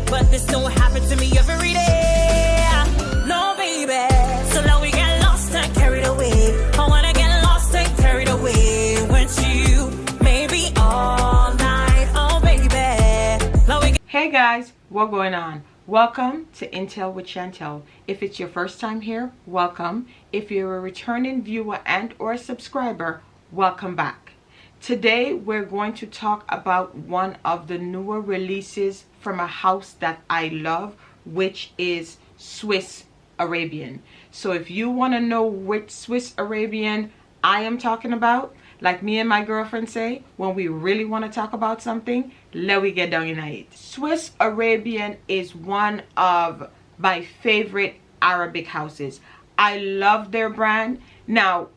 but this don't happen to me every day. No, baby. So now we get lost and carried away. I wanna get lost and carried away with you, maybe all night. Oh, baby. Now we get. Hey guys, what's going on? Welcome to Intel with Chantel. If it's your first time here, welcome. If you're a returning viewer and or subscriber, welcome back. Today we're going to talk about one of the newer releases from a house that I love, which is Swiss Arabian. So if you want to know which Swiss Arabian I am talking about, like me and my girlfriend say, when we really want to talk about something, let we get down in it. Swiss Arabian is one of my favorite Arabic houses. I love their brand. Now,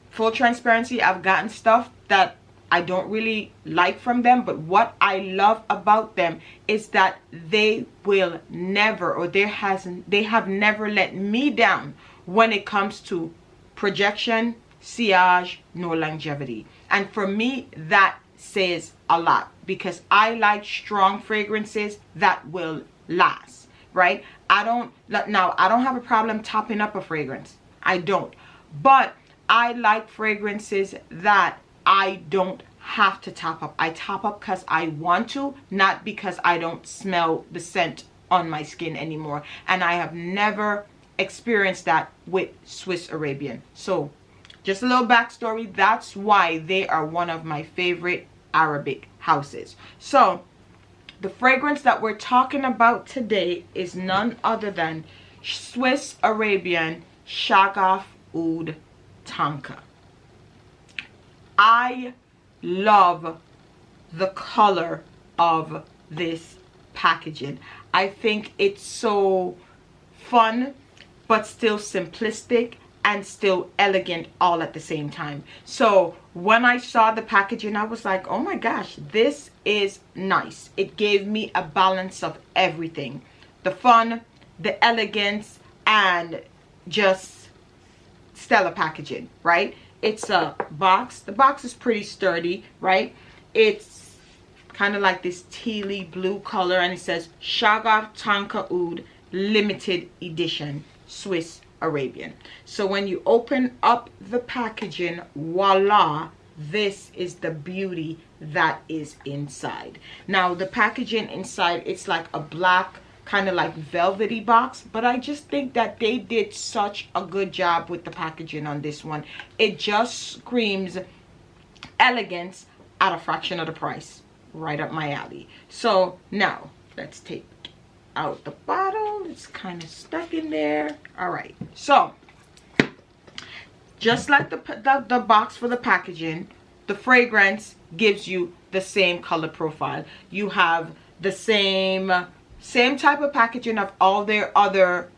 full transparency, I've gotten stuff that I don't really like from them, but what I love about them is that they will never, or they have never let me down when it comes to projection, sillage, nor longevity. And for me, that says a lot, because I like strong fragrances that will last, right? I don't have a problem topping up a fragrance. I don't. But I like fragrances that I don't have to top up. I top up because I want to, not because I don't smell the scent on my skin anymore. And I have never experienced that with Swiss Arabian. So just a little backstory. That's why they are one of my favorite Arabic houses. So the fragrance that we're talking about today is none other than Swiss Arabian Shaghaf Oud Tonka. I love the color of this packaging. I think it's so fun, but still simplistic and still elegant all at the same time. So when I saw the packaging, I was like, oh my gosh, this is nice. It gave me a balance of everything: the fun, the elegance, and just stellar packaging, right? It's a box. The box is pretty sturdy, right? It's kind of like this tealy blue color, and it says Shaghaf Tonka Oud limited edition Swiss Arabian. So when you open up the packaging, voila, this is the beauty that is inside. Now the packaging inside, it's like a black kind of like velvety box, but I just think that they did such a good job with the packaging on this one. It just screams elegance at a fraction of the price. Right up my alley. So now let's take out the bottle. It's kind of stuck in there. All right, so just like the box for the packaging, the fragrance gives you the same color profile. You have the same type of packaging of all their other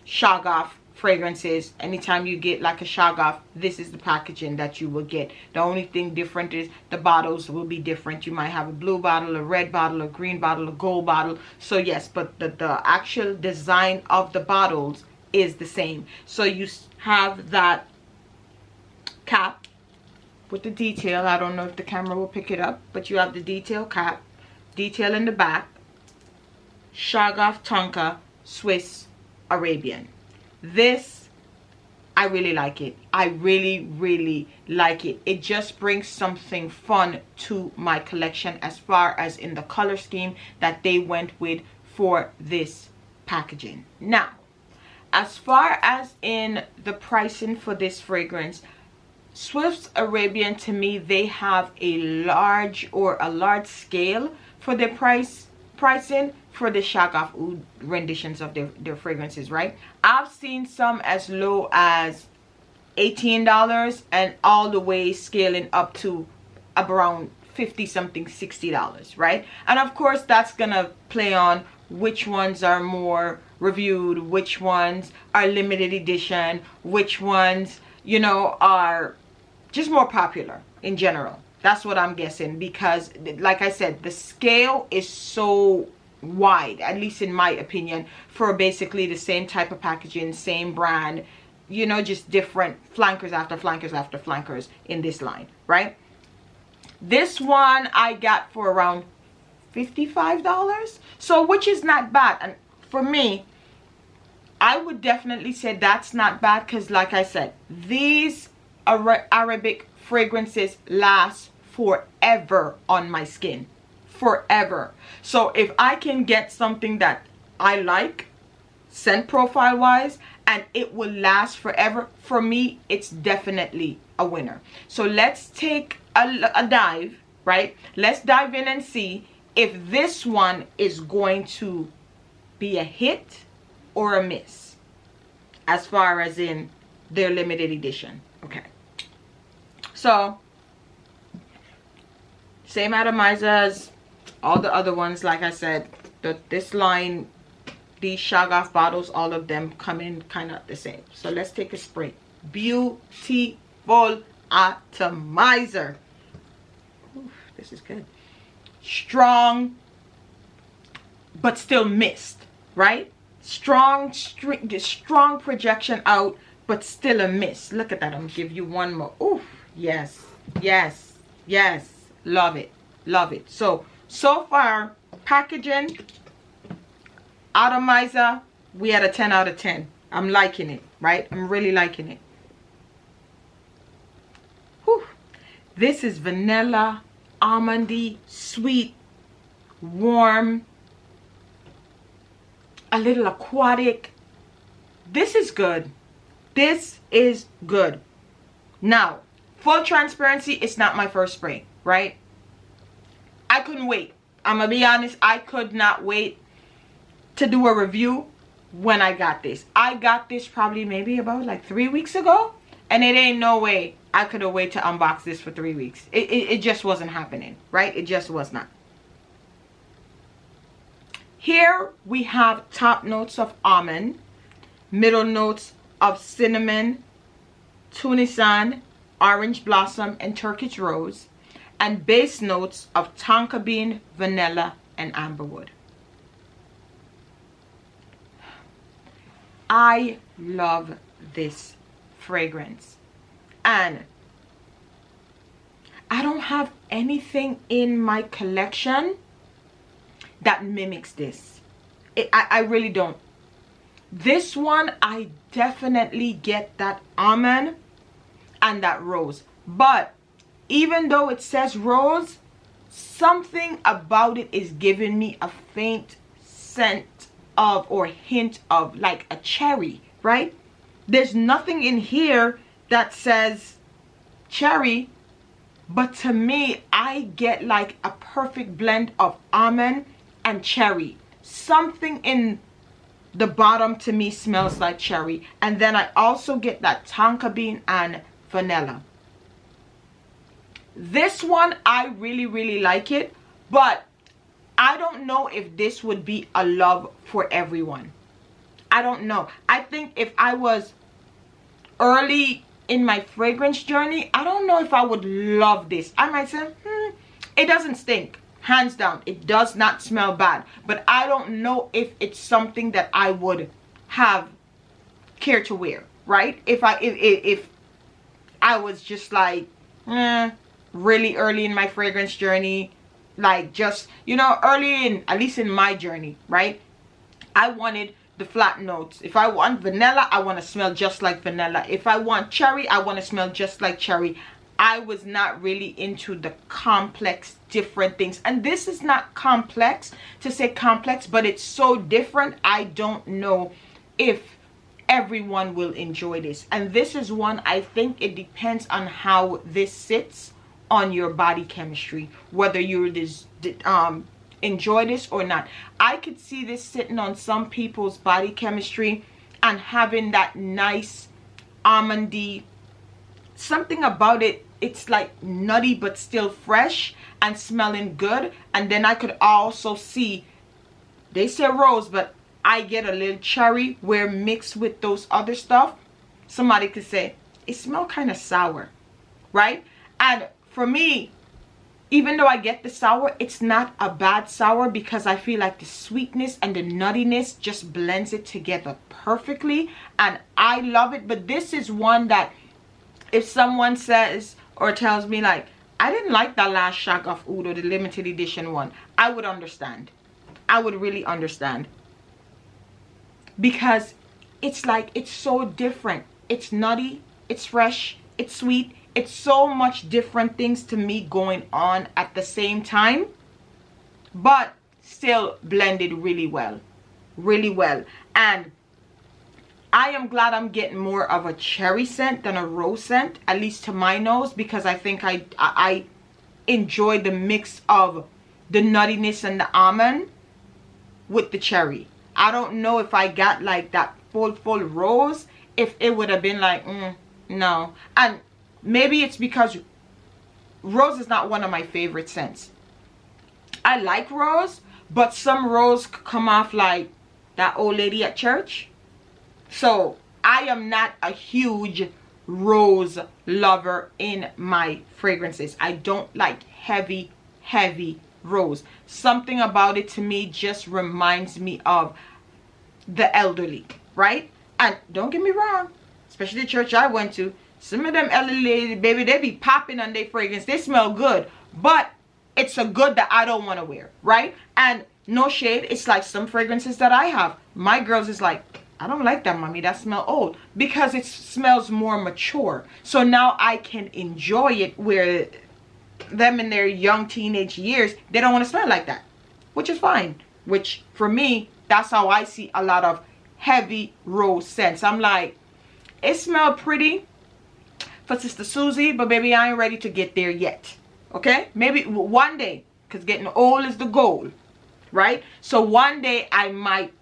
Shaghaf fragrances. Anytime you get like a Shaghaf, this is the packaging that you will get. The only thing different is the bottles will be different. You might have a blue bottle, a red bottle, a green bottle, a gold bottle. So yes, but the actual design of the bottles is the same. So you have that cap with the detail. I don't know if the camera will pick it up, but you have the detail cap, detail in the back, Shaghaf Tonka Swiss Arabian. This, I really like it. I really like it. It just brings something fun to my collection as far as in the color scheme that they went with for this packaging. Now, as far as in the pricing for this fragrance, Swiss Arabian, to me, they have a large scale for their pricing for the Shaghaf Oud renditions of their fragrances, right? I've seen some as low as $18 and all the way scaling up to around 50 something, $60, right? And of course that's gonna play on which ones are more reviewed, which ones are limited edition, which ones, you know, are just more popular in general. That's what I'm guessing, because like I said, the scale is so wide, at least in my opinion, for basically the same type of packaging, same brand, you know, just different flankers after flankers after flankers in this line, right? This one I got for around $55. So which is not bad. And for me, I would definitely say that's not bad, because like I said, these Arabic fragrances last forever on my skin. Forever. So if I can get something that I like, scent profile wise, and it will last forever, for me, it's definitely a winner. So let's take a dive, right? Let's dive in and see if this one is going to be a hit or a miss as far as in their limited edition. Okay, so same atomizer as all the other ones. Like I said, this line, these Shaghaf bottles, all of them come in kind of the same. So let's take a spray. Beautiful atomizer. Ooh, this is good. Strong but still mist, right? Strong projection out, but still a mist. Look at that. I'm gonna give you one more. Ooh, yes, yes, yes. Love it, love it. So far, packaging, atomizer, we had a 10 out of 10. I'm liking it, right? I'm really liking it. Whew. This is vanilla, almondy, sweet, warm, a little aquatic. This is good. This is good. Now, full transparency, it's not my first spray, right? I couldn't wait. I'm gonna be honest, I could not wait to do a review when I got this. I got this probably maybe about like 3 weeks ago, and it ain't no way I could have waited to unbox this for 3 weeks. It just wasn't happening, right? It just was not. Here we have top notes of almond, middle notes of cinnamon, Tunisian, orange blossom, and Turkish rose, and base notes of tonka bean, vanilla, and amberwood. I love this fragrance, and I don't have anything in my collection that mimics this. I really don't. This one, I definitely get that almond and that rose, but even though it says rose, something about it is giving me a faint scent of, or hint of, like a cherry, right? There's nothing in here that says cherry, but to me, I get like a perfect blend of almond and cherry. Something in the bottom to me smells like cherry, and then I also get that tonka bean and vanilla. This one, I really like it, but I don't know if this would be a love for everyone. I don't know. I think if I was early in my fragrance journey, I don't know if I would love this. I might say, it doesn't stink. Hands down, it does not smell bad. But I don't know if it's something that I would have care to wear, right? If I was just like, really early in my fragrance journey, like just, you know, early in, at least in my journey, right? I wanted the flat notes. If I want vanilla, I want to smell just like vanilla. If I want cherry, I want to smell just like cherry. I was not really into the complex different things, and this is not complex to say complex, but it's so different. I don't know if everyone will enjoy this, and this is one, I think it depends on how this sits on your body chemistry, whether you enjoy this or not. I could see this sitting on some people's body chemistry and having that nice almondy, something about it, it's like nutty but still fresh and smelling good. And then I could also see, they say rose, but I get a little cherry where mixed with those other stuff, somebody could say it smells kind of sour, right? And for me, even though I get the sour, it's not a bad sour, because I feel like the sweetness and the nuttiness just blends it together perfectly, and I love it. But this is one that if someone says or tells me like, I didn't like that last Shaghaf Oud or the limited edition one, I would understand. I would really understand. Because it's like, it's so different. It's nutty, it's fresh, it's sweet. It's so much different things to me going on at the same time. But still blended really well. Really well. And I am glad I'm getting more of a cherry scent than a rose scent, at least to my nose, because I think I enjoy the mix of the nuttiness and the almond with the cherry. I don't know if I got like that full rose, if it would have been like, no. And maybe it's because rose is not one of my favorite scents. I like rose, but some rose come off like that old lady at church. So I am not a huge rose lover in my fragrances. I don't like heavy rose. Something about it to me just reminds me of the elderly, right? And don't get me wrong, especially the church I went to, some of them elderly, baby, they be popping on their fragrance. They smell good, but it's a good that I don't want to wear, right? And no shade, it's like some fragrances that I have. My girls is like, I don't like that, mommy, that smell old, because it smells more mature. So now I can enjoy it, where them in their young teenage years, they don't want to smell like that, which is fine. Which for me, that's how I see a lot of heavy rose scents. I'm like, it smelled pretty for Sister Susie, but baby, I ain't ready to get there yet. Okay, maybe one day, because getting old is the goal, right? So one day I might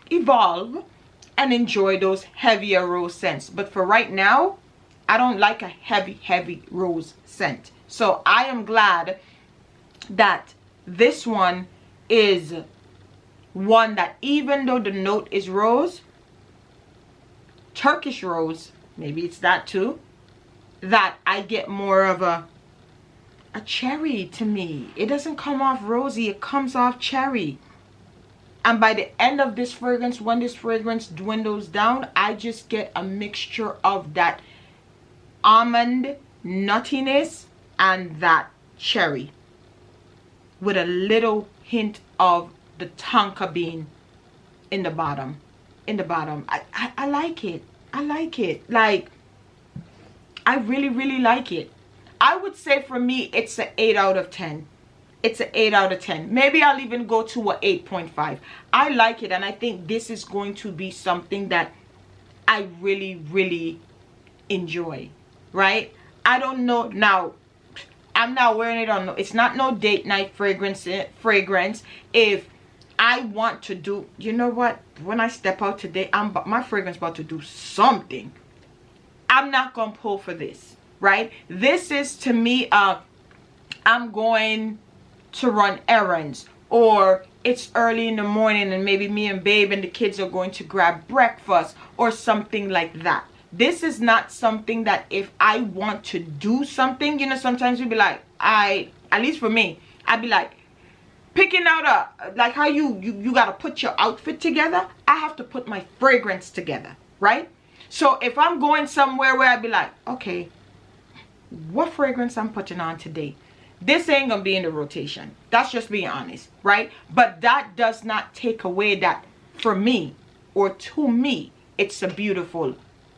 evolve and enjoy those heavier rose scents, but for right now, I don't like a heavy rose scent. So I am glad that this one is one that, even though the note is rose, Turkish rose, maybe it's that too, that I get more of a cherry to me. It doesn't come off rosy, it comes off cherry. And by the end of this fragrance, when this fragrance dwindles down, I just get a mixture of that almond nuttiness and that cherry with a little hint of the tonka bean in the bottom. I like it. I like it. Like, I really like it. I would say for me, it's an 8 out of 10. It's an 8 out of 10. Maybe I'll even go to a 8.5. I like it, and I think this is going to be something that I really enjoy, right? I don't know. Now, I'm not wearing it on. It's not no date night fragrance. If I want to do, you know what? When I step out today, my fragrance about to do something. I'm not gonna pull for this, right? This is, to me, I'm going to run errands, or it's early in the morning and maybe me and babe and the kids are going to grab breakfast or something like that. This is not something that if I want to do something, you know, sometimes we'd be like, at least for me, I'd be like, picking out like how you got to put your outfit together. I have to put my fragrance together, right? So if I'm going somewhere where I'd be like, okay, what fragrance I'm putting on today? This ain't gonna be in the rotation. That's just being honest, right? But that does not take away that for me, or to me, it's a beautiful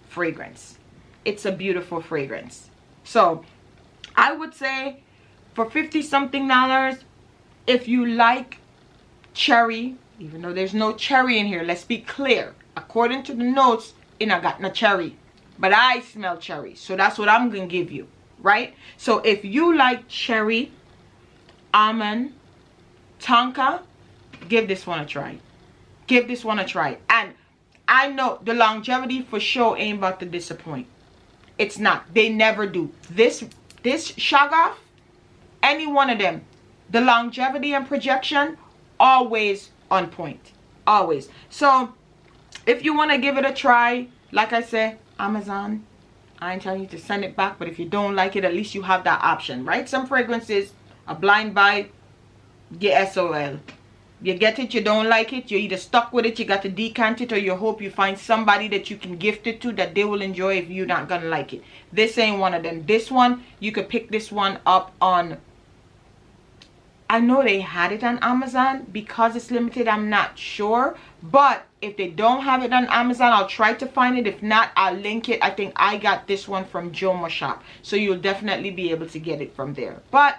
fragrance. It's a beautiful fragrance. So I would say for $50-something, if you like cherry, even though there's no cherry in here, let's be clear, according to the notes, it I got no cherry, but I smell cherry, so that's what I'm gonna give you, right? So if you like cherry, almond, tonka, give this one a try. Give this one a try. And I know the longevity for sure ain't about to disappoint. It's not. They never do. This Shaghaf, any one of them, the longevity and projection, always on point. Always. So if you want to give it a try, like I said, Amazon, I ain't telling you to send it back, but if you don't like it, at least you have that option, right? Some fragrances, a blind buy, get SOL. You get it, you don't like it, you're either stuck with it, you got to decant it, or you hope you find somebody that you can gift it to that they will enjoy if you're not gonna like it. This ain't one of them. This one, you could pick this one up on, I know they had it on Amazon. Because it's limited, I'm not sure. But if they don't have it on Amazon, I'll try to find it. If not, I'll link it. I think I got this one from Joma Shop. So you'll definitely be able to get it from there. But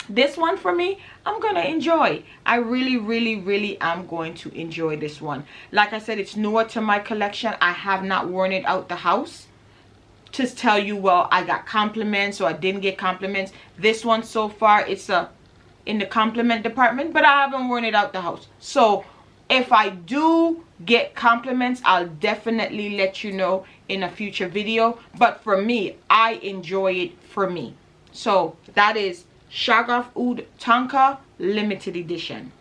this one for me, I'm gonna enjoy. I really am going to enjoy this one. Like I said, it's newer to my collection. I have not worn it out the house to tell you, well, I got compliments or I didn't get compliments. This one so far, it's in the compliment department, but I haven't worn it out the house. So if I do get compliments, I'll definitely let you know in a future video. But for me, I enjoy it for me. So that is Shaghaf Oud Tonka limited edition.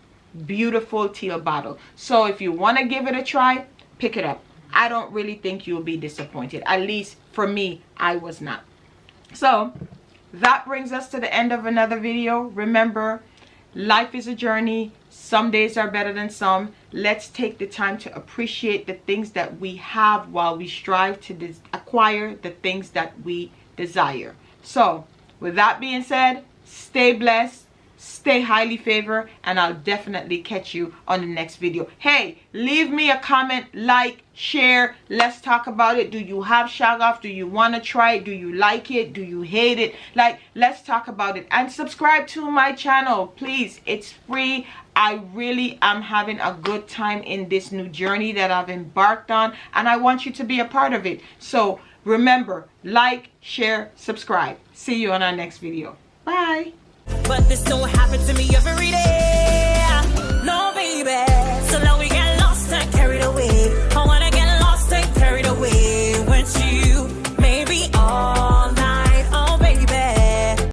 Beautiful teal bottle. So if you want to give it a try, pick it up. I don't really think you'll be disappointed. At least for me, I was not. So that brings us to the end of another video. Remember, life is a journey. Some days are better than some. Let's take the time to appreciate the things that we have while we strive to acquire the things that we desire. So with that being said, stay blessed, stay highly favored, and I'll definitely catch you on the next video. Hey, leave me a comment, like, share. Let's talk about it. Do you have Shaghaf? Do you want to try it? Do you like it? Do you hate it? Like, let's talk about it. And subscribe to my channel, please. It's free. I really am having a good time in this new journey that I've embarked on, and I want you to be a part of it. So remember, like, share, subscribe. See you on our next video. Bye. But this don't happen to me every day.